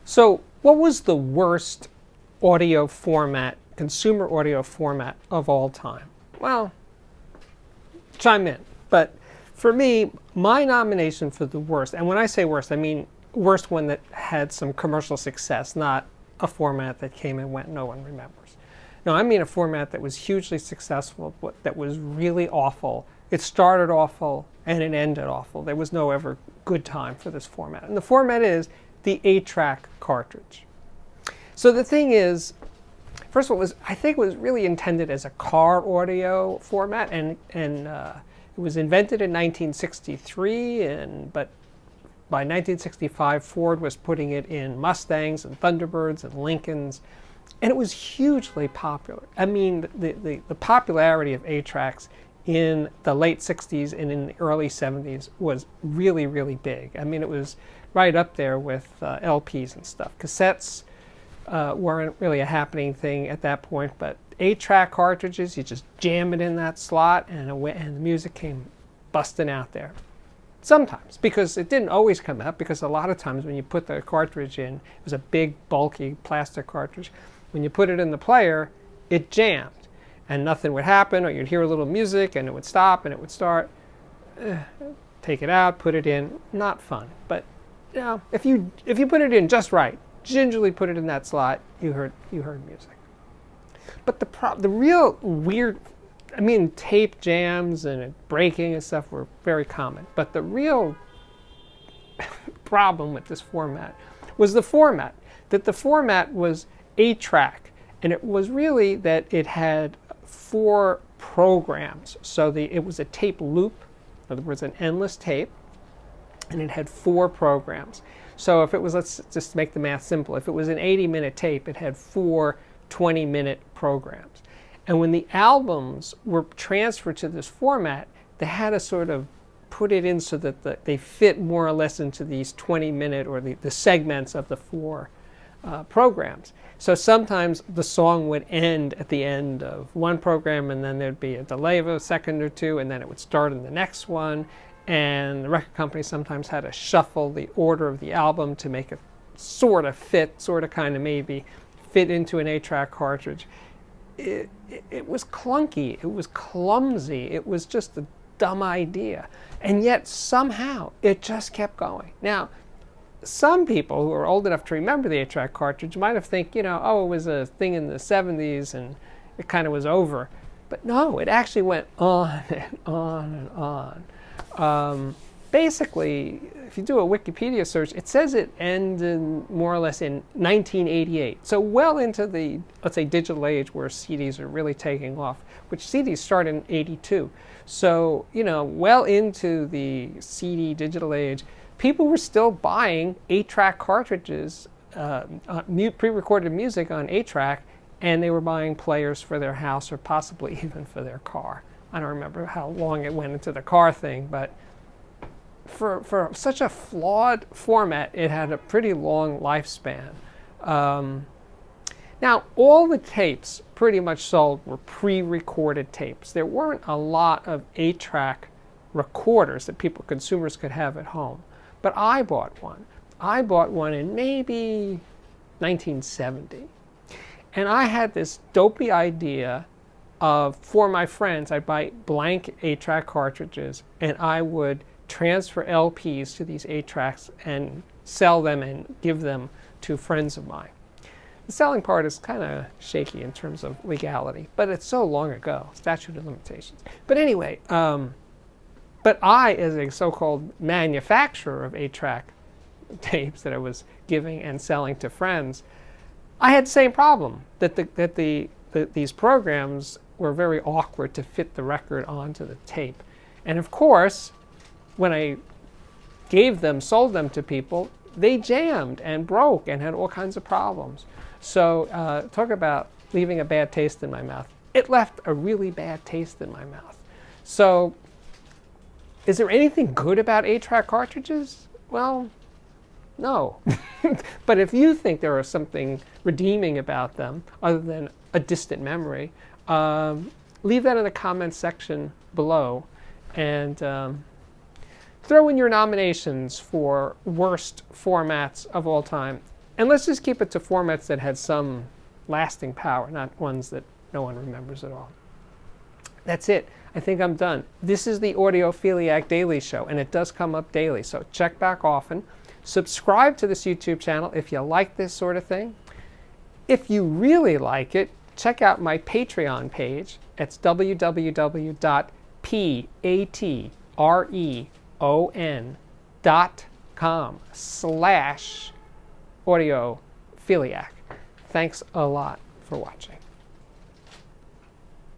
So, what was the worst audio format, consumer audio format of all time? Well, chime in. But for me, my nomination for the worst, and when I say worst, I mean worst one that had some commercial success, not a format that came and went, no one remembers. No, I mean a format that was hugely successful, that was really awful. It started awful and it ended awful. There was no ever good time for this format. And the format is the 8-track cartridge. So the thing is, first of all, I think it was really intended as a car audio format, and it was invented in 1963, but by 1965, Ford was putting it in Mustangs and Thunderbirds and Lincolns, and it was hugely popular. I mean, the popularity of 8-tracks in the late 60s and in the early 70s was really, really big. I mean, it was right up there with LPs and stuff. Cassettes weren't really a happening thing at that point, but 8-track cartridges, you just jam it in that slot and the music came busting out there. Sometimes, because it didn't always come out, because a lot of times when you put the cartridge in, it was a big, bulky plastic cartridge. When you put it in the player, it jammed and nothing would happen, or you'd hear a little music and it would stop and it would start. Take it out, put it in, not fun. But you know, if you put it in just right, gingerly put it in that slot, you heard music. But the real weird, I mean, tape jams and breaking and stuff were very common. But the real problem with this format was the format. That the format was 8-track, and it was really that it had 4 programs. So it was a tape loop, in other words, an endless tape, and it had 4 programs. So if it was, let's just make the math simple, if it was an 80-minute tape, it had 4 20-minute programs. And when the albums were transferred to this format, they had to sort of put it in so that they fit more or less into these 20-minute or the segments of the 4 programs. So sometimes the song would end at the end of one program, and then there'd be a delay of a second or two, and then it would start in the next one. And the record company sometimes had to shuffle the order of the album to make it sort of fit, sort of kind of maybe fit into an 8-track cartridge. It was clunky, it was clumsy, it was just a dumb idea. And yet somehow it just kept going. Now, some people who are old enough to remember the 8-track cartridge might have think, oh, it was a thing in the 70s and it kind of was over. But no, it actually went on and on and on. Basically, if you do a Wikipedia search, it says it ended more or less in 1988. So well into the, let's say, digital age where CDs are really taking off, which CDs start in 82. So, well into the CD digital age, people were still buying 8-track cartridges, pre-recorded music on 8-track, and they were buying players for their house or possibly even for their car. I don't remember how long it went into the car thing, but for such a flawed format, it had a pretty long lifespan. Now, all the tapes pretty much sold were pre-recorded tapes. There weren't a lot of 8-track recorders that consumers could have at home. But I bought one. I bought one in maybe 1970. And I had this dopey idea for my friends, I'd buy blank 8-track cartridges, and I would transfer LPs to these 8-tracks and sell them and give them to friends of mine. The selling part is kind of shaky in terms of legality, but it's so long ago, statute of limitations. But anyway, but I, as a so-called manufacturer of 8-track tapes that I was giving and selling to friends, I had the same problem, that these programs were very awkward to fit the record onto the tape. And of course, when I sold them to people, they jammed and broke and had all kinds of problems. So talk about leaving a bad taste in my mouth. It left a really bad taste in my mouth. So is there anything good about 8-track cartridges? Well, no. But if you think there is something redeeming about them, other than a distant memory, leave that in the comments section below, and throw in your nominations for worst formats of all time. And let's just keep it to formats that had some lasting power, not ones that no one remembers at all. That's it. I think I'm done. This is the Audiophiliac Daily Show, and it does come up daily, so check back often. Subscribe to this YouTube channel if you like this sort of thing. If you really like it, check out my Patreon page. It's www.patreon.com/audiophiliac. Thanks a lot for watching.